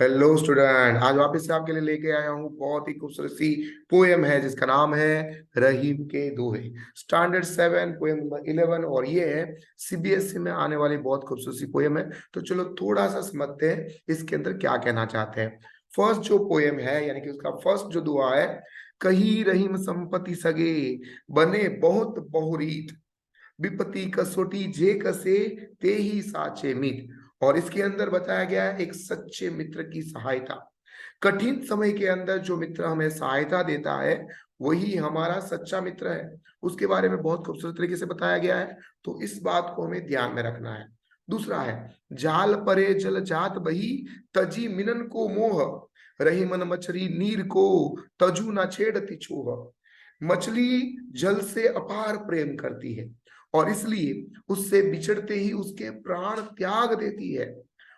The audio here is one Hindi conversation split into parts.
हेलो स्टूडेंट, आज वापस से आपके लिए लेके आया हूँ बहुत ही खूबसूरत सी पोएम है जिसका नाम है रहीम के दोहे। स्टैंडर्ड 7 पोएम नंबर 11 और ये है सीबीएसई में आने वाली बहुत खूबसूरत सी पोएम है। तो चलो थोड़ा सा समझते हैं इसके अंदर क्या कहना चाहते हैं। फर्स्ट जो पोएम है यानी कि उसका फर्स्ट जो दुआ है, कही रहीम संपत्ति सगे, बने बहुत बहुरीत, विपत्ति कसोटी जे कसे, ते ही साचे मित। और इसके अंदर बताया गया है एक सच्चे मित्र की सहायता। कठिन समय के अंदर जो मित्र हमें सहायता देता है वही हमारा सच्चा मित्र है। उसके बारे में बहुत खूबसूरत तरीके से बताया गया है, तो इस बात को हमें ध्यान में रखना है। दूसरा है, जाल परे जल जात बही, तजी मिलन को मोह, रही मन मछरी नीर को, तजू ना छेड़ती छोह। मछली जल से अपार प्रेम करती है और इसलिए उससे बिछड़ते ही उसके प्राण त्याग देती है।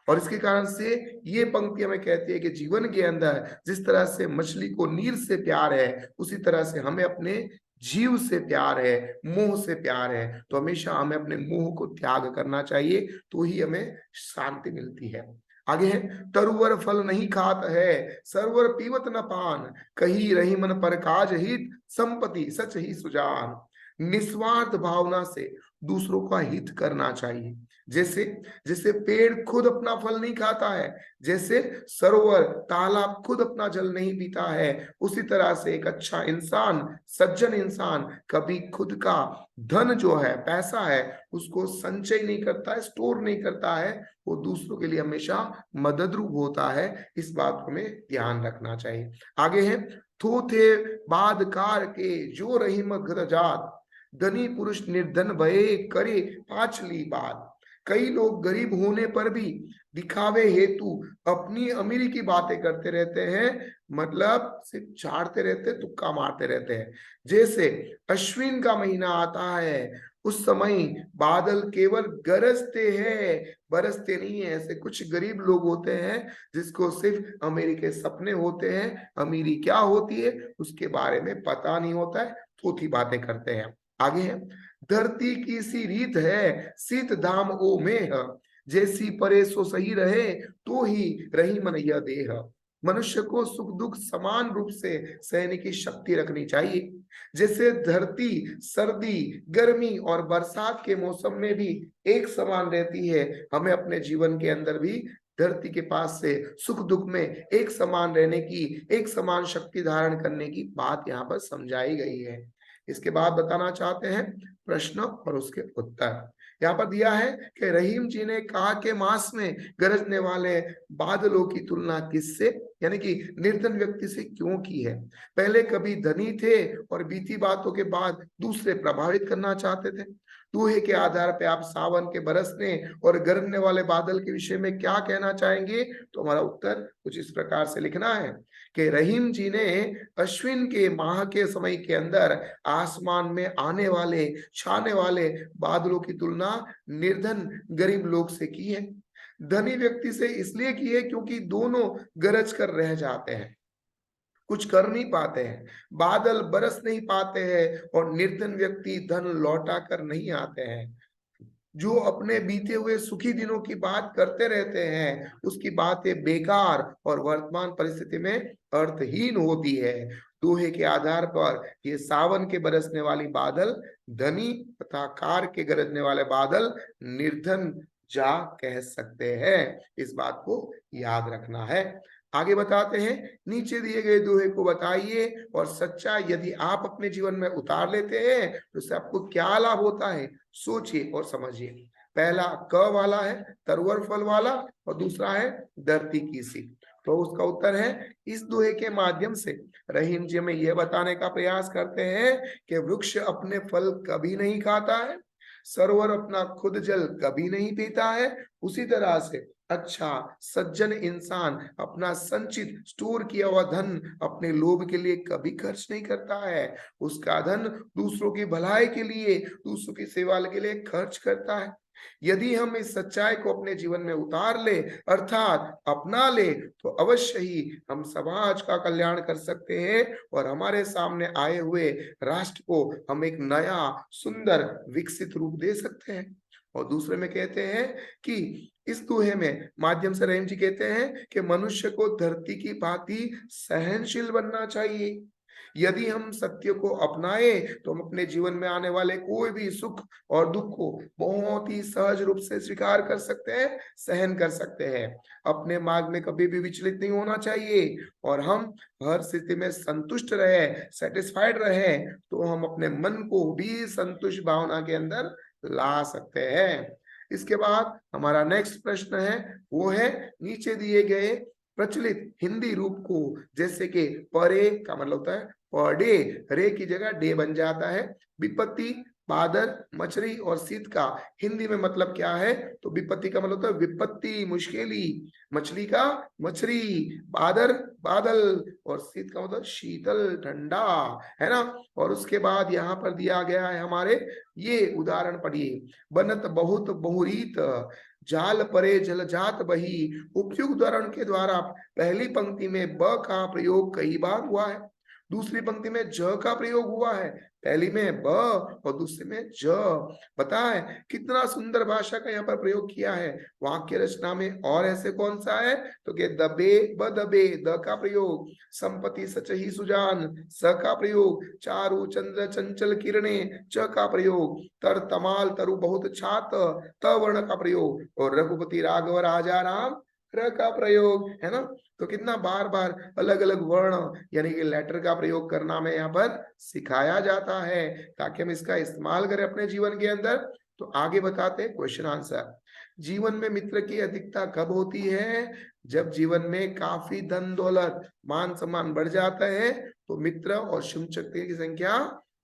और इसके कारण से ये पंक्ति हमें कहती है कि जीवन के अंदर जिस तरह से मछली को नीर से प्यार है, उसी तरह से हमें अपने जीव से प्यार है, मोह से प्यार है। तो हमेशा हमें अपने मोह को त्याग करना चाहिए, तो ही हमें शांति मिलती है। आगे है, तरुवर फल नहीं खात है, सरवर पीवत न पान, कही रही मन पर काज हित, संपत्ति सच ही सुजान। निस्वार्थ भावना से दूसरों का हित करना चाहिए। जैसे जैसे पेड़ खुद अपना फल नहीं खाता है, जैसे सरोवर तालाब खुद अपना जल नहीं पीता है, उसी तरह से एक अच्छा इंसान, सज्जन इंसान कभी खुद का धन जो है, पैसा है, उसको संचय नहीं करता है, स्टोर नहीं करता है। वो दूसरों के लिए हमेशा मदद रूप होता है। इस बात को हमें ध्यान रखना चाहिए। आगे है, थोथे बाद कार के जो रहीम जात, धनी पुरुष निर्धन भये करे पांचली बात। कई लोग गरीब होने पर भी दिखावे हेतु अपनी अमीरी की बातें करते रहते हैं, मतलब सिर्फ झाड़ते रहते, तुक्का मारते रहते हैं। जैसे अश्विन का महीना आता है, उस समय बादल केवल गरजते हैं, बरसते नहीं है। ऐसे कुछ गरीब लोग होते हैं जिसको सिर्फ अमीरी के सपने होते हैं, अमीरी क्या होती है उसके बारे में पता नहीं होता है, थोथी बातें करते हैं। आगे है, धरती की सी रीत है, शीत धाम ओ मेह, जैसी परे सो सही रहे, तो ही रही मन यह देह। मनुष्य को सुख दुख समान रूप से सहने की शक्ति रखनी चाहिए। जैसे धरती सर्दी, गर्मी और बरसात के मौसम में भी एक समान रहती है, हमें अपने जीवन के अंदर भी धरती के पास से सुख दुख में एक समान रहने की, एक समान शक्ति धारण करने की बात यहाँ पर समझाई गई है। इसके बाद बताना चाहते हैं प्रश्न और उसके उत्तर। यहाँ पर दिया है कि रहीम जी ने कहा के मास में गरजने वाले बादलों की तुलना किससे, यानी कि निर्धन व्यक्ति से क्यों की है। पहले कभी धनी थे और बीती बातों के बाद दूसरे प्रभावित करना चाहते थे। दोहे के आधार पे आप सावन के बरसने और गरजने वाले बादल के विषय में क्या कहना चाहेंगे, तो हमारा उत्तर कुछ इस प्रकार से लिखना है कि रहीम जी ने अश्विन के माह के समय के अंदर आसमान में आने वाले, छाने वाले बादलों की तुलना निर्धन गरीब लोग से की है। धनी व्यक्ति से इसलिए की है क्योंकि दोनों गरज कर रह जाते हैं, कुछ कर नहीं पाते हैं, बादल बरस नहीं पाते हैं, और निर्धन व्यक्ति धन लौटा कर नहीं आते हैं। जो अपने बीते हुए सुखी दिनों की बात करते रहते हैं, उसकी बातें बेकार और वर्तमान परिस्थिति में अर्थहीन होती है। दोहे के आधार पर ये सावन के बरसने वाली बादल धनी तथा कार के गरजने वाले बादल निर्धन जा कह सकते हैं। इस बात को याद रखना है। आगे बताते हैं, नीचे दिए गए दोहे को बताइए और सच्चा यदि आप अपने जीवन में उतार लेते हैं तो इससे आपको क्या लाभ होता है, सोचिए और समझिए। पहला क वाला है तरवर फल वाला, और दूसरा है धरती की सी। तो उसका उत्तर है, इस दोहे के माध्यम से रहीम जी में यह बताने का प्रयास करते हैं कि वृक्ष अपने फल कभी नहीं खाता है, सरोवर अपना खुद जल कभी नहीं पीता है, उसी तरह से अच्छा सज्जन इंसान अपना संचित स्टोर किया हुआ धन अपने लोभ के लिए कभी खर्च नहीं करता है। उसका धन दूसरों की भलाई के लिए, दूसरों की सेवा के लिए खर्च करता है। यदि हम इस सच्चाई को अपने जीवन में उतार ले, अर्थात अपना ले, तो अवश्य ही हम समाज का कल्याण कर सकते हैं और हमारे सामने आए हुए राष्ट्र को हम एक नया सुंदर विकसित रूप दे सकते हैं। और दूसरे में कहते हैं कि इस दोहे में माध्यम से रहीम जी कहते हैं कि मनुष्य को धरती की भांति सहनशील बनना चाहिए। यदि हम सत्य को अपनाए तो हम अपने जीवन में आने वाले कोई भी सुख और दुख को बहुत ही सहज रूप से स्वीकार कर सकते हैं, सहन कर सकते हैं। अपने मार्ग में कभी भी विचलित नहीं होना चाहिए और हम हर स्थिति में संतुष्ट रहे, सेटिस्फाइड रहे, तो हम अपने मन को भी संतुष्ट भावना के अंदर ला सकते हैं। इसके बाद हमारा नेक्स्ट प्रश्न है, वो है नीचे दिए गए प्रचलित हिंदी रूप को, जैसे कि परे का मतलब होता है पर डे, रे की जगह डे बन जाता है। विपत्ति, बादल, मछली और शीत का हिंदी में मतलब क्या है? तो विपत्ति का मतलब होता है विपत्ति, मुश्किली, मछली का मछली, बादल बादल और शीत का मतलब शीतल ठंडा, है ना। और उसके बाद यहाँ पर दिया गया है हमारे, ये उदाहरण पढ़िए। बनत बहुत बहुरीत, जाल परे जल जात बही। उपयुक्त उदाहरण के द्वारा पहली पंक्ति में ब का प्रयोग कई बार हुआ है, दूसरी पंक्ति में ज का प्रयोग हुआ है, पहली में ब और दूसरी में ज। पता है कितना सुंदर भाषा का यहाँ पर प्रयोग किया है वाक्य रचना में। और ऐसे कौन सा है? तो के दबे ब दबे, द का प्रयोग, संपत्ति सचही सुजान, स का प्रयोग, चारु चंद्र चंचल किरणे, च का प्रयोग, तर तमाल तरु बहुत छात, त वर्ण का प्रयोग, और रघुपति राघव राजा राम, र का प्रयोग, है ना। तो कितना बार बार अलग अलग वर्ण यानी कि लेटर का प्रयोग करना हमें यहाँ पर सिखाया जाता है, ताकि हम इसका इस्तेमाल करें अपने जीवन के अंदर। तो आगे बताते हैं क्वेश्चन आंसर। जीवन में मित्र की अधिकता कब होती है? जब जीवन में काफी धन दौलत मान सम्मान बढ़ जाता है, तो मित्र और शुभ शक्ति की संख्या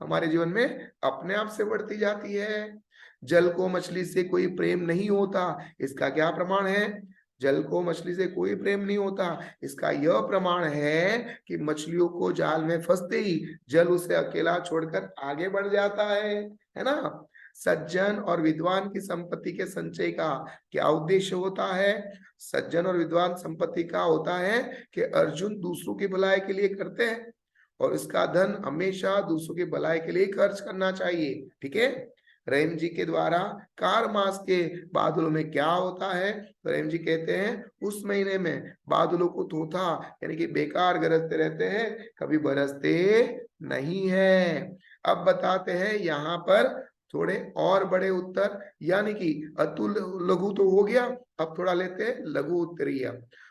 हमारे जीवन में अपने आप से बढ़ती जाती है। जल को मछली से कोई प्रेम नहीं होता, इसका क्या प्रमाण है? जल को मछली से कोई प्रेम नहीं होता, इसका यह प्रमाण है कि मछलियों को जाल में फंसते ही जल उसे अकेला छोड़कर आगे बढ़ जाता है ना। सज्जन और विद्वान की संपत्ति के संचय का क्या उद्देश्य होता है? सज्जन और विद्वान संपत्ति का होता है कि अर्जुन दूसरों की भलाई के लिए करते हैं और इसका धन हमेशा दूसरों की भलाई के लिए खर्च करना चाहिए। ठीक है। रहीम जी के द्वारा कार मास के बादलों में क्या होता है? तो रहीम जी कहते हैं उस महीने में बादलों को थोथा यानी कि बेकार गरजते रहते हैं, कभी बरसते नहीं है। अब बताते हैं यहाँ पर थोड़े और बड़े उत्तर, यानी कि अतुल लघु तो हो गया, अब थोड़ा लेते हैं लघु उत्तरीय।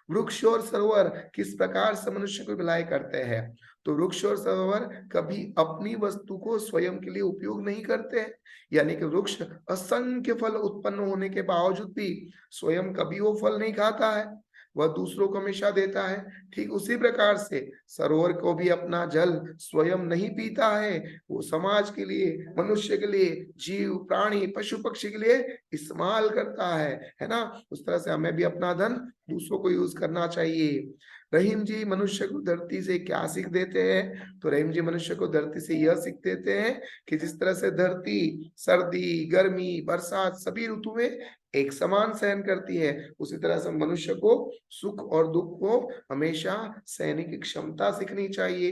वृक्ष और सरोवर किस प्रकार से मनुष्य को भलाई करते हैं? तो वृक्ष और सरोवर कभी अपनी वस्तु को स्वयं के लिए उपयोग नहीं करते हैं, यानी कि वृक्ष असंख्य फल उत्पन्न होने के बावजूद भी स्वयं कभी वो फल नहीं खाता है, वह दूसरों को हमेशा देता है। ठीक उसी प्रकार से सरोवर को भी अपना जल स्वयं नहीं पीता है, वो समाज के लिए, मनुष्य के लिए, जीव प्राणी पशु पक्षी के लिए इस्तेमाल करता है ना। उस तरह से हमें भी अपना धन दूसरों को यूज करना चाहिए। रहीम जी मनुष्य को धरती से क्या सीख देते हैं? तो रहीम जी मनुष्य को धरती से यह सीख देते हैं कि जिस तरह से धरती सर्दी गर्मी बरसात सभी ऋतु में एक समान सहन करती है, उसी तरह से मनुष्य को सुख और दुख को हमेशा सहने की क्षमता सीखनी चाहिए।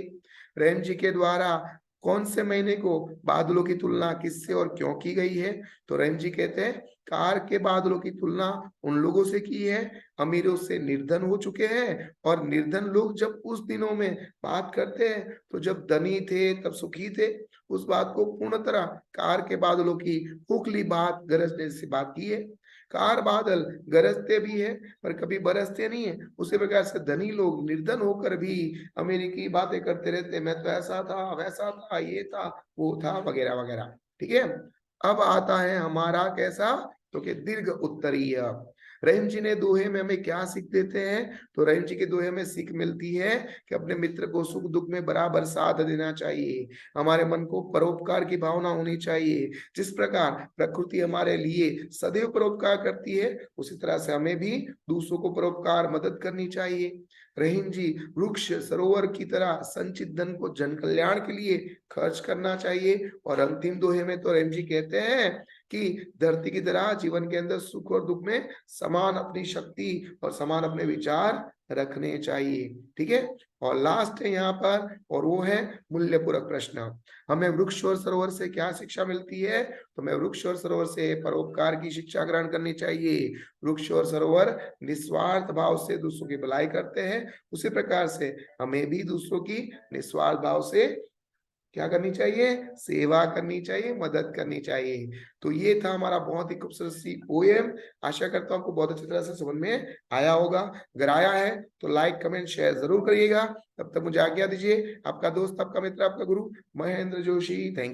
रहीम जी के द्वारा कौन से महीने को बादलों की तुलना किससे और क्यों की गई है? तो रहीम जी कहते हैं कार के बादलों की तुलना उन लोगों से की है अमीरों से निर्धन हो चुके हैं, और निर्धन लोग जब उस दिनों में बात करते हैं तो जब धनी थे तब सुखी थे, उस बात को पूर्ण तरह कार के बादलों की उखली बात गरजने से बात की है। कार बादल गरजते भी है पर कभी बरसते नहीं है, उसी प्रकार से धनी लोग निर्धन होकर भी अमेरिकी बातें करते रहते, मैं तो ऐसा था वैसा था ये था वो था वगैरह वगैरह। ठीक है। अब आता है हमारा कैसा? तो कि दीर्घ उत्तरीय। रहीम जी ने दोहे में हमें क्या सीख देते हैं? तो रहीम जी के दोहे में सीख मिलती है कि अपने मित्र को सुख दुख में बराबर साथ देना चाहिए, हमारे मन को परोपकार की भावना होनी चाहिए। जिस प्रकार प्रकृति हमारे लिए सदैव परोपकार करती है, उसी तरह से हमें भी दूसरों को परोपकार मदद करनी चाहिए। रहीम जी वृक्ष सरोवर की तरह संचित धन को जन कल्याण के लिए खर्च करना चाहिए। और अंतिम दोहे में तो रहीम जी कहते हैं कि धरती की तरह जीवन के अंदर सुख और दुख में समान अपनी शक्ति और समान अपने विचार रखने चाहिए। ठीक है, और लास्ट है यहाँ पर, और वो है मूल्यपूरक प्रश्न। हमें वृक्ष और सरोवर से क्या शिक्षा मिलती है? तो हमें वृक्ष और सरोवर से परोपकार की शिक्षा ग्रहण करनी चाहिए। वृक्ष और सरोवर निस्वार्थ भाव से दूसरों की भलाई करते हैं, उसी प्रकार से हमें भी दूसरों की निस्वार्थ भाव से क्या करनी चाहिए? सेवा करनी चाहिए, मदद करनी चाहिए। तो ये था हमारा बहुत ही खूबसूरत सी पोएम। आशा करता हूँ आपको बहुत अच्छी तरह से समझ में आया होगा। अगर आया है तो लाइक कमेंट शेयर जरूर करिएगा। तब तक मुझे आज्ञा दीजिए। आपका दोस्त, आपका मित्र, आपका गुरु महेंद्र जोशी। Thank you.